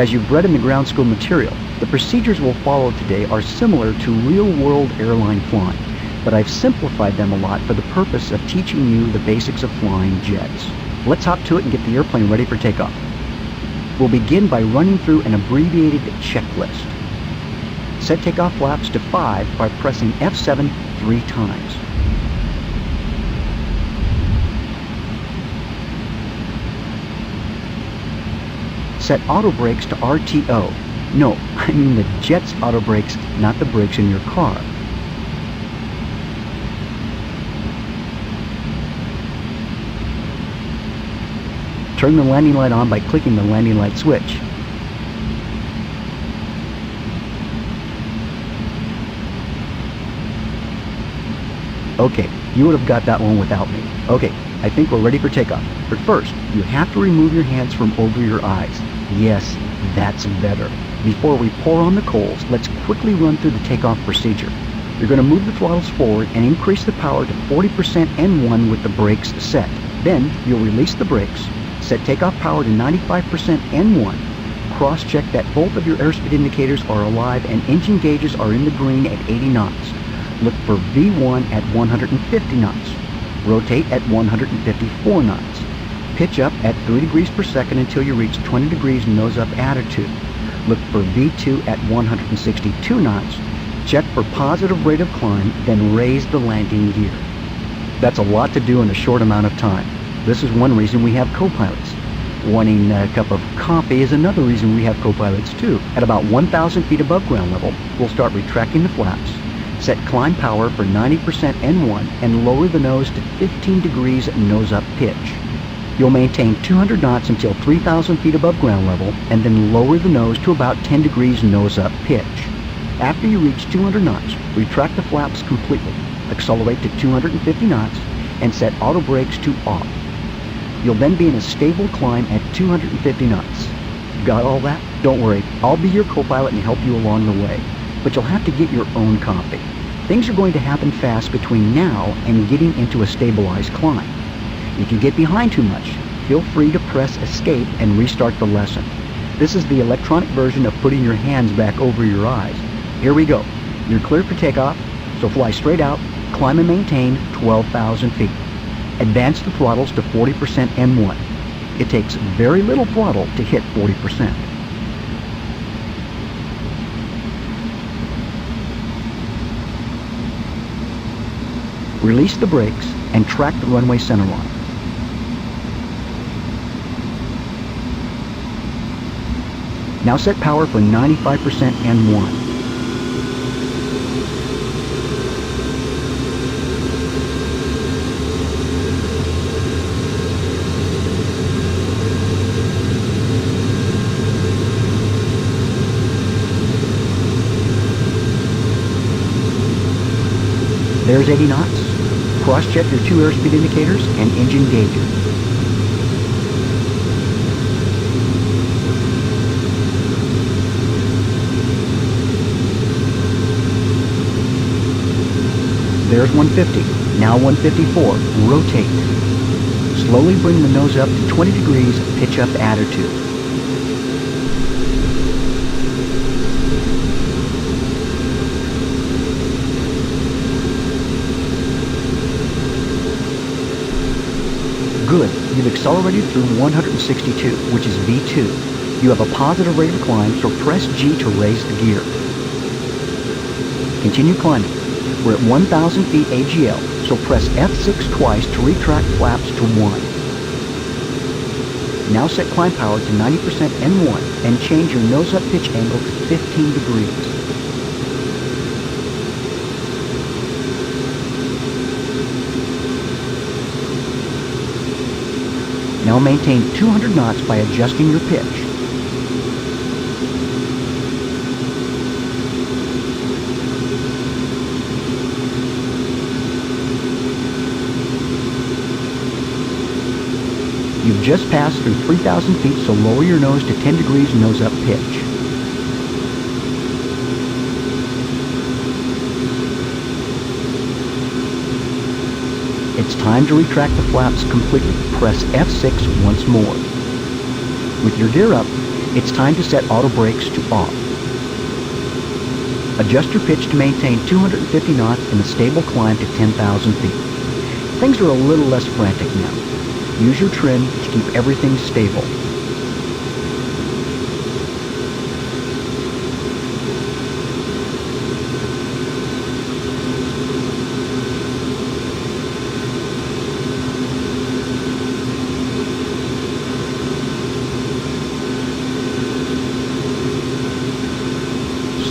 As you've read in the ground school material, the procedures we'll follow today are similar to real-world airline flying, but I've simplified them a lot for the purpose of teaching you the basics of flying jets. Let's hop to it and get the airplane ready for takeoff. We'll begin by running through an abbreviated checklist. Set takeoff flaps to 5 by pressing F7 3 times. Set auto brakes to RTO. No, I mean the jet's auto brakes, not the brakes in your car. Turn the landing light on by clicking the landing light switch. Okay, you would have got that one without me. Okay, I think we're ready for takeoff. But first, you have to remove your hands from over your eyes. Yes, that's better. Before we pour on the coals, let's quickly run through the takeoff procedure. You're going to move the throttles forward and increase the power to 40% N1 with the brakes set. Then, you'll release the brakes, set takeoff power to 95% N1, cross-check that both of your airspeed indicators are alive and engine gauges are in the green at 80 knots. Look for V1 at 150 knots. Rotate at 154 knots. Pitch up at 3 degrees per second until you reach 20 degrees nose-up attitude. Look for V2 at 162 knots. Check for positive rate of climb, then raise the landing gear. That's a lot to do in a short amount of time. This is one reason we have co-pilots. Wanting a cup of coffee is another reason we have co-pilots too. At about 1,000 feet above ground level, we'll start retracting the flaps. Set climb power for 90% N1 and lower the nose to 15 degrees nose-up pitch. You'll maintain 200 knots until 3,000 feet above ground level and then lower the nose to about 10 degrees nose-up pitch. After you reach 200 knots, retract the flaps completely, accelerate to 250 knots, and set auto brakes to off. You'll then be in a stable climb at 250 knots. Got all that? Don't worry, I'll be your co-pilot and help you along the way. But you'll have to get your own copy. Things are going to happen fast between now and getting into a stabilized climb. If you get behind too much, feel free to press escape and restart the lesson. This is the electronic version of putting your hands back over your eyes. Here we go. You're clear for takeoff, so fly straight out, climb and maintain 12,000 feet. Advance the throttles to 40% N1. It takes very little throttle to hit 40%. Release the brakes and track the runway center line. Now set power for 95% N1. There's 80 knots. Cross-check your 2 airspeed indicators and engine gauges. There's 150. Now 154. Rotate. Slowly bring the nose up to 20 degrees pitch up attitude. Good. You've accelerated through 162, which is V2. You have a positive rate of climb, so press G to raise the gear. Continue climbing. We're at 1,000 feet AGL, so press F6 twice to retract flaps to 1. Now set climb power to 90% N1 and change your nose-up pitch angle to 15 degrees. Now maintain 200 knots by adjusting your pitch. You've just passed through 3,000 feet, so lower your nose to 10 degrees nose-up pitch. It's time to retract the flaps completely. Press F6 once more. With your gear up, It's time to set auto brakes to off. Adjust your pitch to maintain 250 knots and a stable climb to 10,000 feet. Things are a little less frantic now. Use your trim to keep everything stable.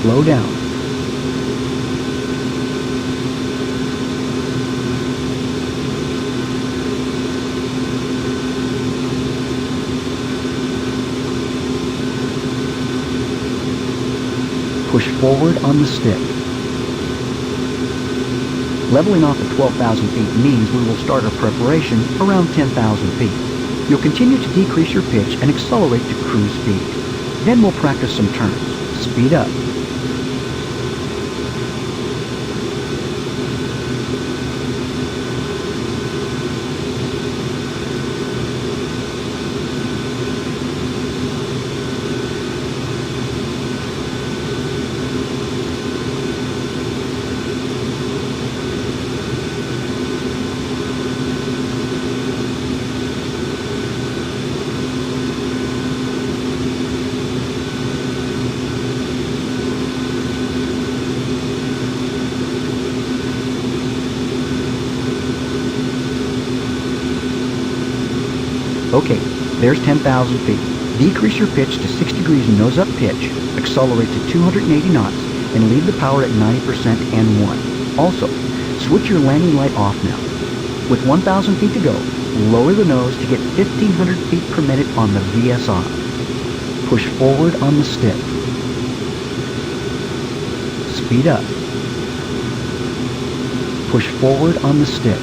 Slow down. Push forward on the stick. Leveling off at 12,000 feet means we will start our preparation around 10,000 feet. You'll continue to decrease your pitch and accelerate to cruise speed. Then we'll practice some turns. Speed up. Okay, there's 10,000 feet. Decrease your pitch to 6 degrees nose-up pitch, accelerate to 280 knots, and leave the power at 90% and 1. Also, switch your landing light off now. With 1,000 feet to go, lower the nose to get 1,500 feet per minute on the VSI. Push forward on the stick. Speed up. Push forward on the stick.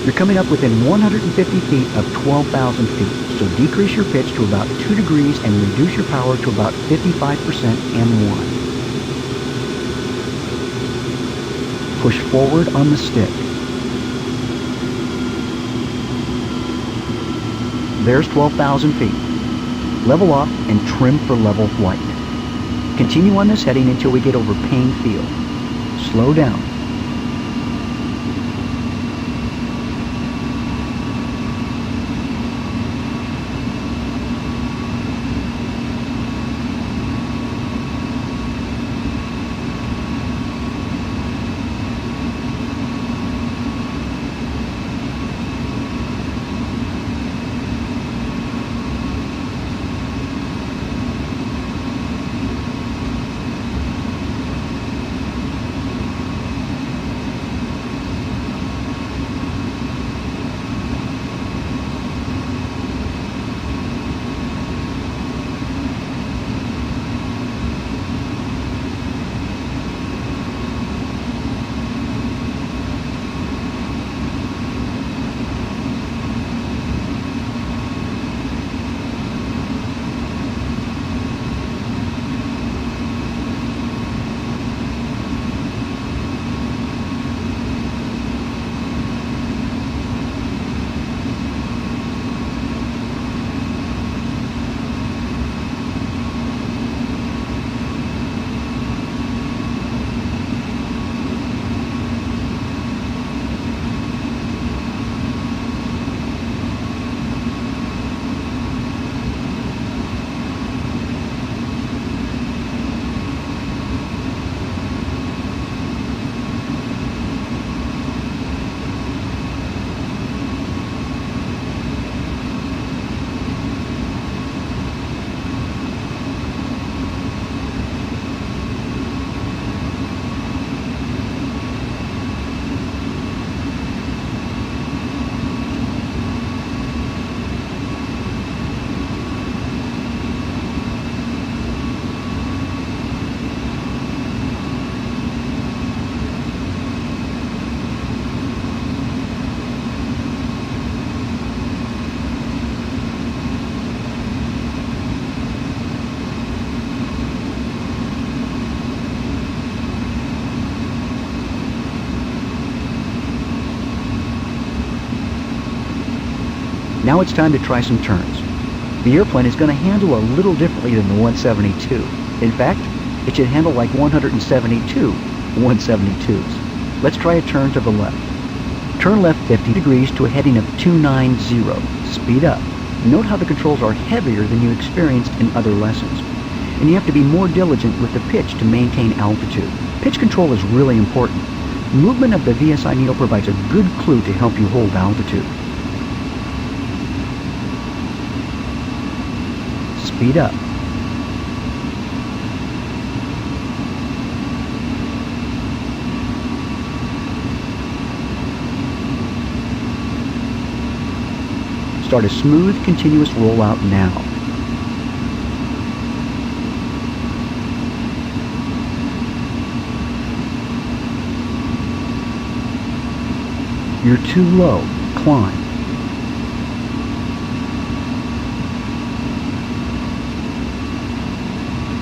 You're coming up within 150 feet of 12,000 feet, so decrease your pitch to about 2 degrees and reduce your power to about 55% and 1. Push forward on the stick. There's 12,000 feet. Level off and trim for level flight. Continue on this heading until we get over Payne Field. Slow down. Now it's time to try some turns. The airplane is going to handle a little differently than the 172. In fact, it should handle like 172 172s. Let's try a turn to the left. Turn left 50 degrees to a heading of 290. Speed up. Note how the controls are heavier than you experienced in other lessons. And you have to be more diligent with the pitch to maintain altitude. Pitch control is really important. Movement of the VSI needle provides a good clue to help you hold altitude. Speed up. Start a smooth, continuous rollout now. You're too low. Climb.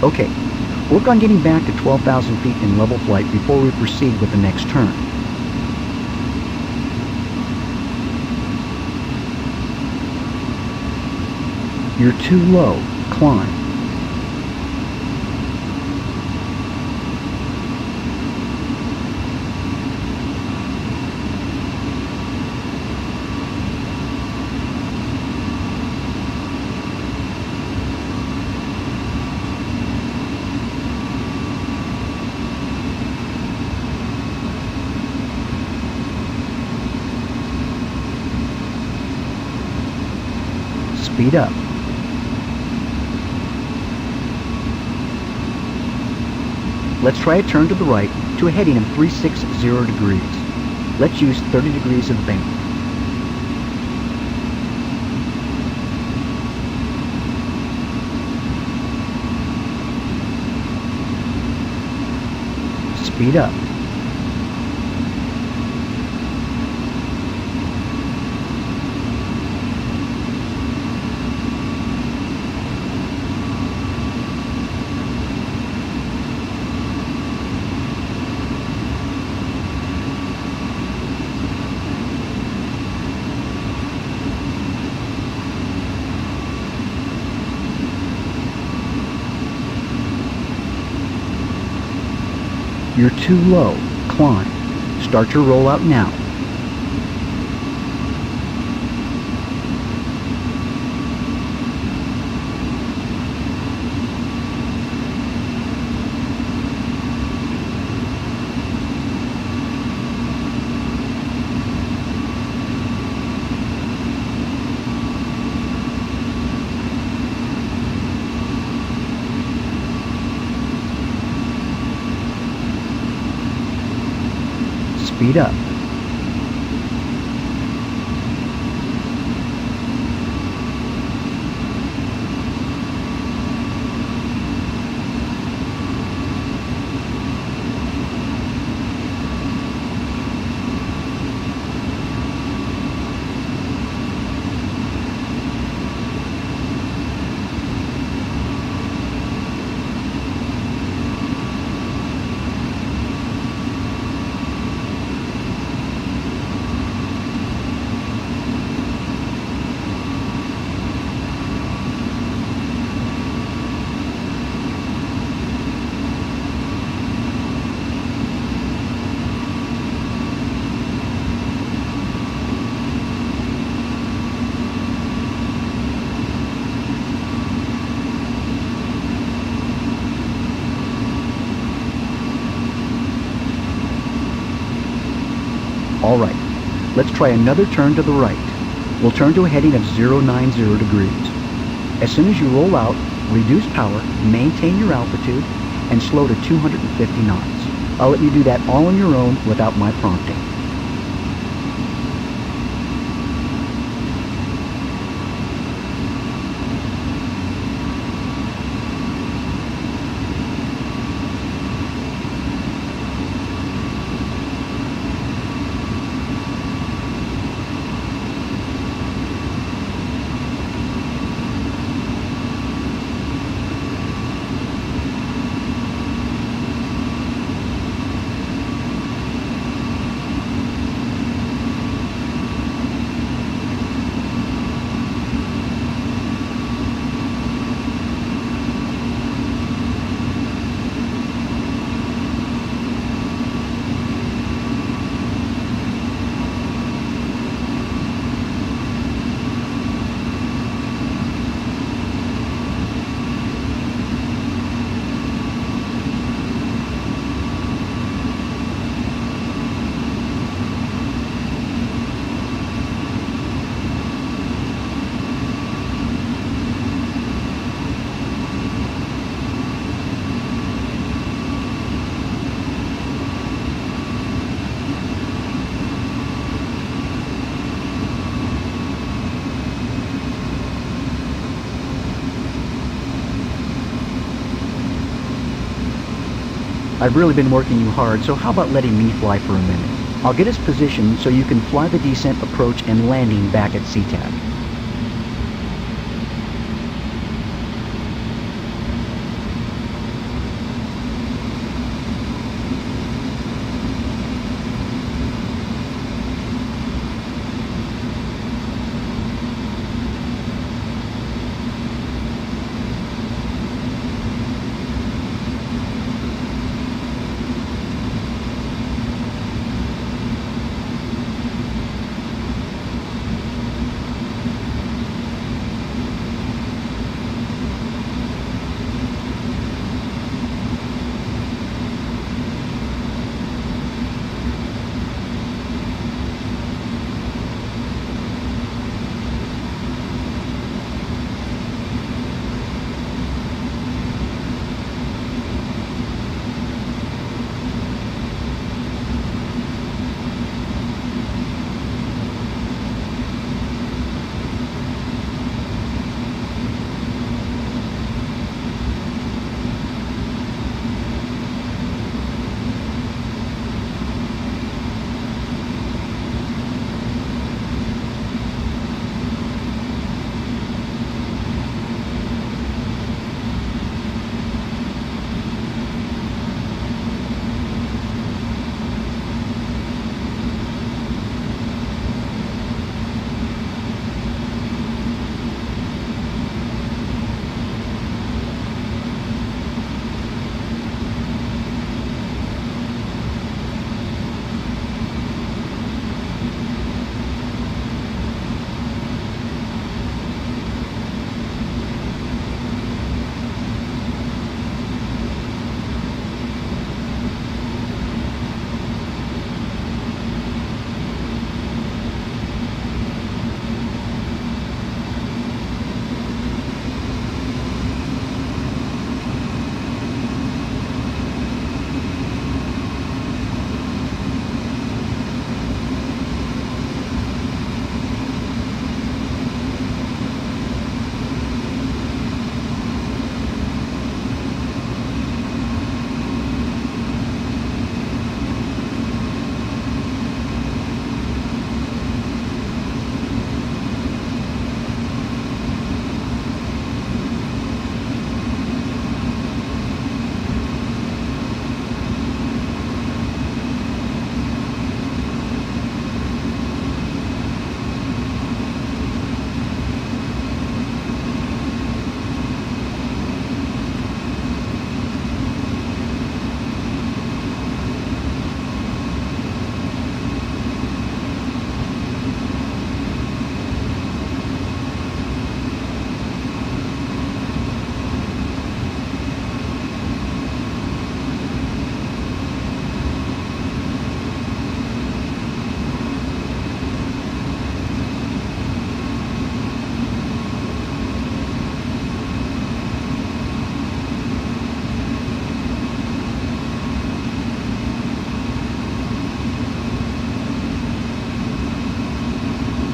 Okay, work on getting back to 12,000 feet in level flight before we proceed with the next turn. You're too low. Climb. Speed up. Let's try a turn to the right to a heading of 360 degrees. Let's use 30 degrees of bank. Speed up. You're too low. Climb. Start your rollout now. Speed up. All right, let's try another turn to the right. We'll turn to a heading of 090 degrees. As soon as you roll out, reduce power, maintain your altitude, and slow to 250 knots. I'll let you do that all on your own without my prompting. I've really been working you hard, so how about letting me fly for a minute? I'll get us positioned so you can fly the descent, approach, and landing back at SeaTac.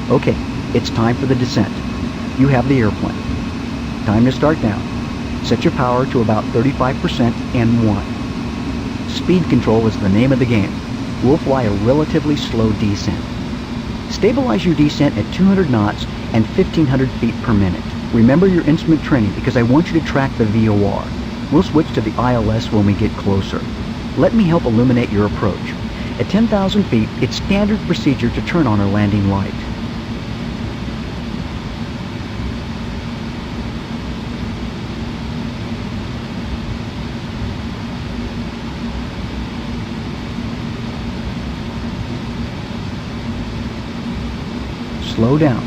Okay, it's time for the descent. You have the airplane. Time to start now. Set your power to about 35% and 1. Speed control is the name of the game. We'll fly a relatively slow descent. Stabilize your descent at 200 knots and 1,500 feet per minute. Remember your instrument training because I want you to track the VOR. We'll switch to the ILS when we get closer. Let me help illuminate your approach. At 10,000 feet, it's standard procedure to turn on our landing light. Slow down.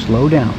Slow down.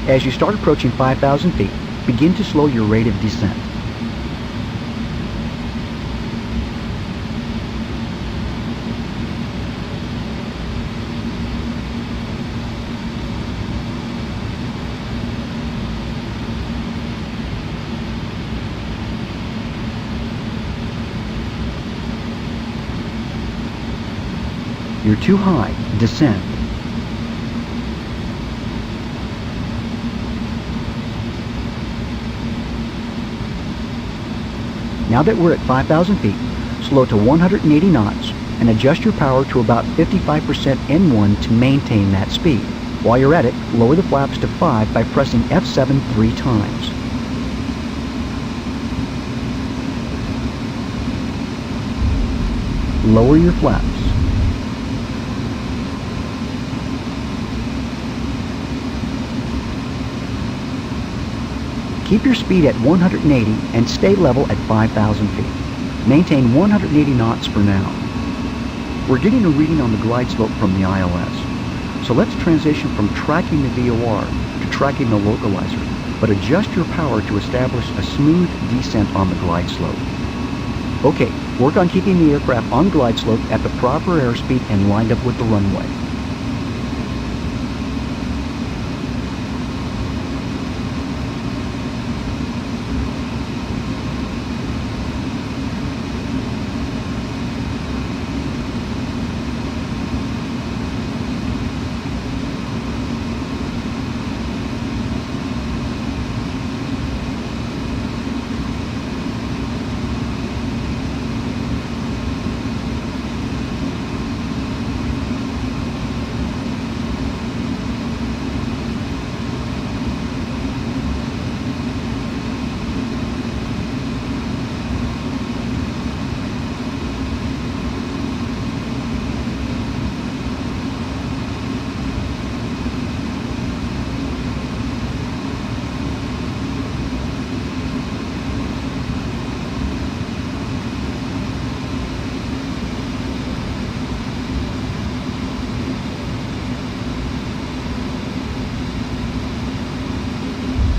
As you start approaching 5,000 feet, begin to slow your rate of descent. You're too high. Descend. Now that we're at 5,000 feet, slow to 180 knots and adjust your power to about 55% N1 to maintain that speed. While you're at it, lower the flaps to 5 by pressing F7 3 times. Lower your flaps. Keep your speed at 180 and stay level at 5,000 feet. Maintain 180 knots for now. We're getting a reading on the glide slope from the ILS. So let's transition from tracking the VOR to tracking the localizer, but adjust your power to establish a smooth descent on the glide slope. Okay, work on keeping the aircraft on glide slope at the proper airspeed and lined up with the runway.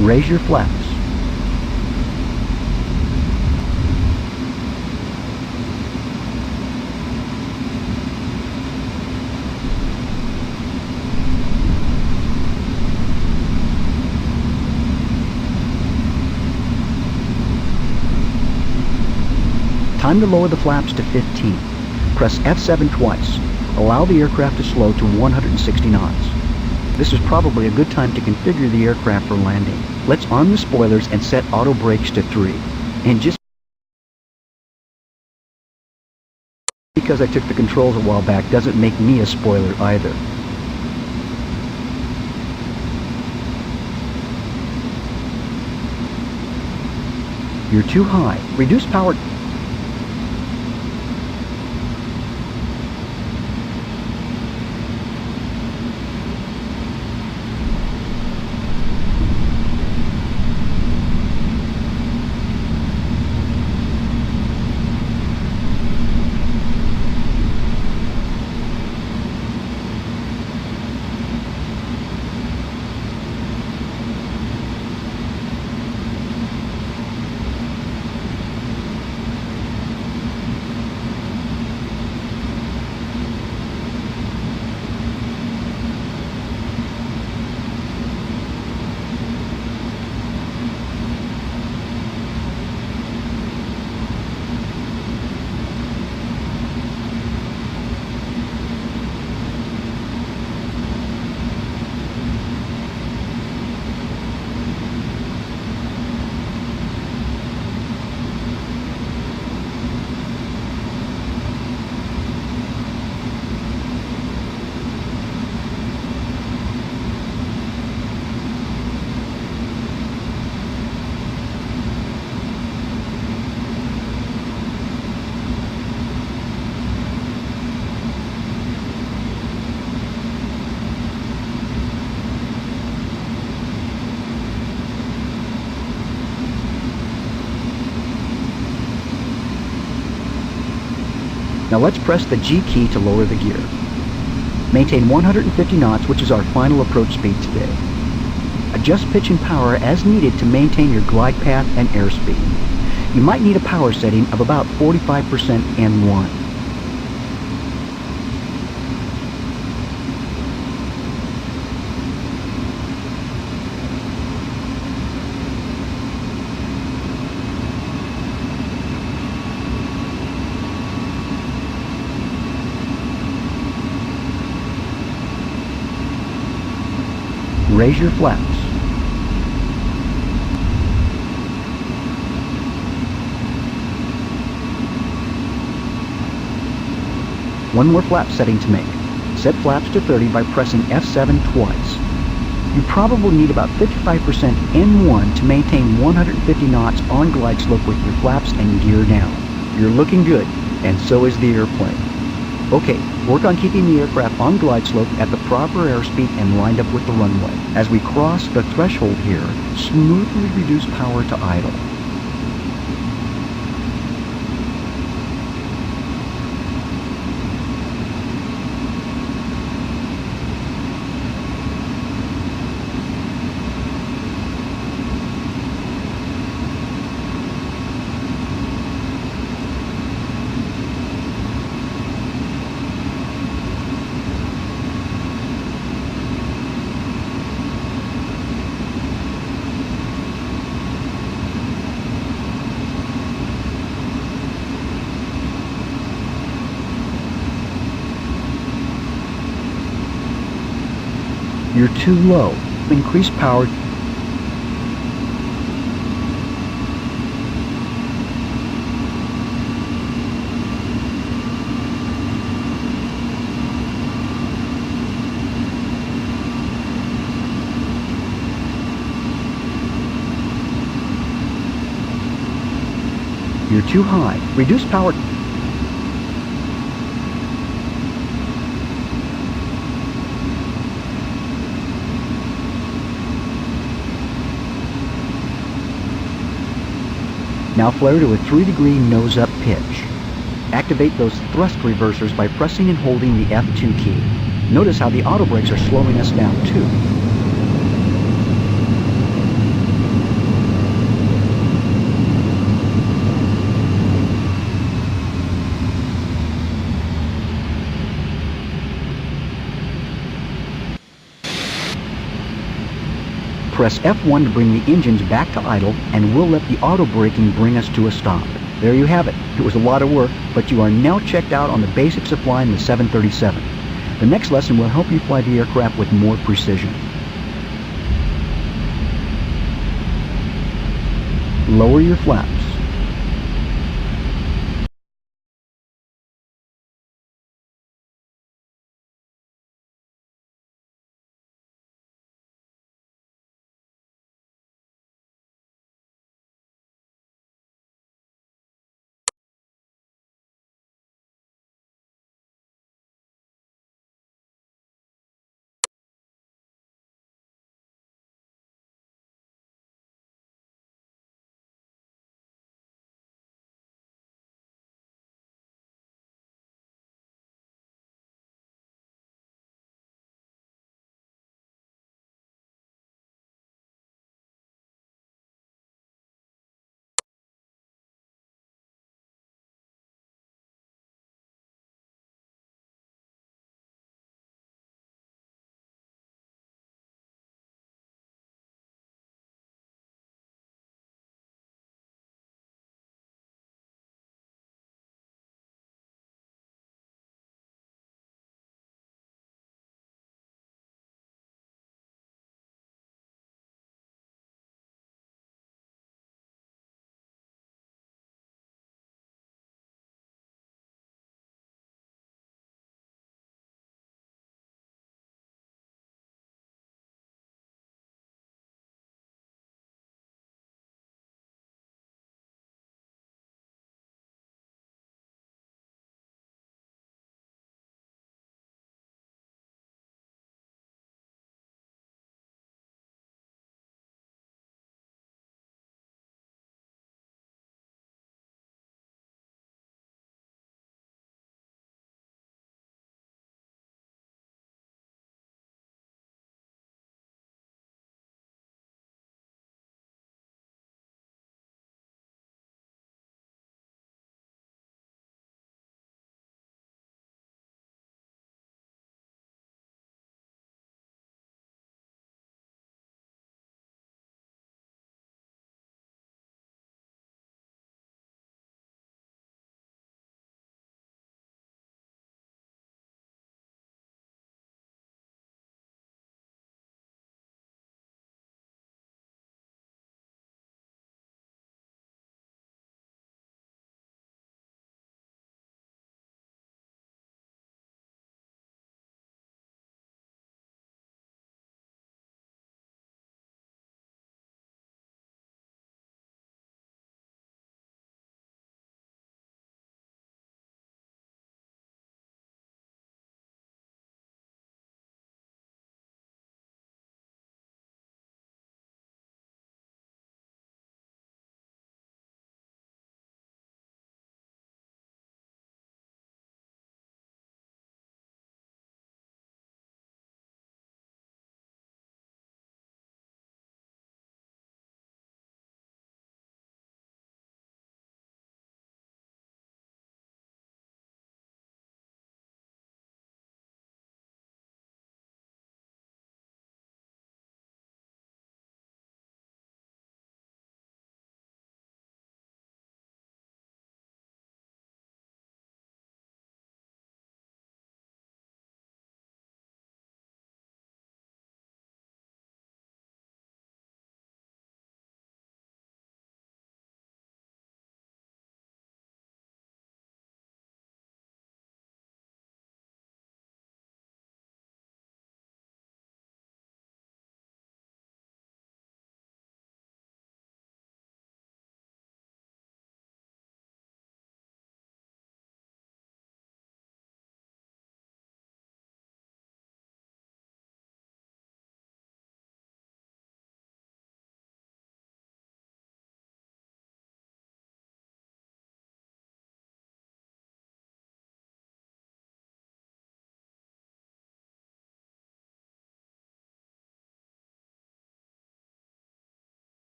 Raise your flaps. Time to lower the flaps to 15. Press F7 twice. Allow the aircraft to slow to 160 knots. This is probably a good time to configure the aircraft for landing. Let's arm the spoilers and set auto brakes to 3. And just because I took the controls a while back doesn't make me a spoiler either. You're too high. Reduce power. Now let's press the G key to lower the gear. Maintain 150 knots, which is our final approach speed today. Adjust pitch and power as needed to maintain your glide path and airspeed. You might need a power setting of about 45% N1. Raise your flaps. One more flap setting to make. Set flaps to 30 by pressing F7 twice. You probably need about 55% N1 to maintain 150 knots on glide slope with your flaps and gear down. You're looking good, and so is the airplane. Okay, work on keeping the aircraft on glide slope at the proper airspeed and lined up with the runway. As we cross the threshold here, smoothly reduce power to idle. You're too low. Increase power. You're too high. Reduce power. Now flare to a 3-degree nose-up pitch. Activate those thrust reversers by pressing and holding the F2 key. Notice how the auto brakes are slowing us down too. Press F1 to bring the engines back to idle, and we'll let the auto braking bring us to a stop. There you have it. It was a lot of work, but you are now checked out on the basics of flying the 737. The next lesson will help you fly the aircraft with more precision. Lower your flaps.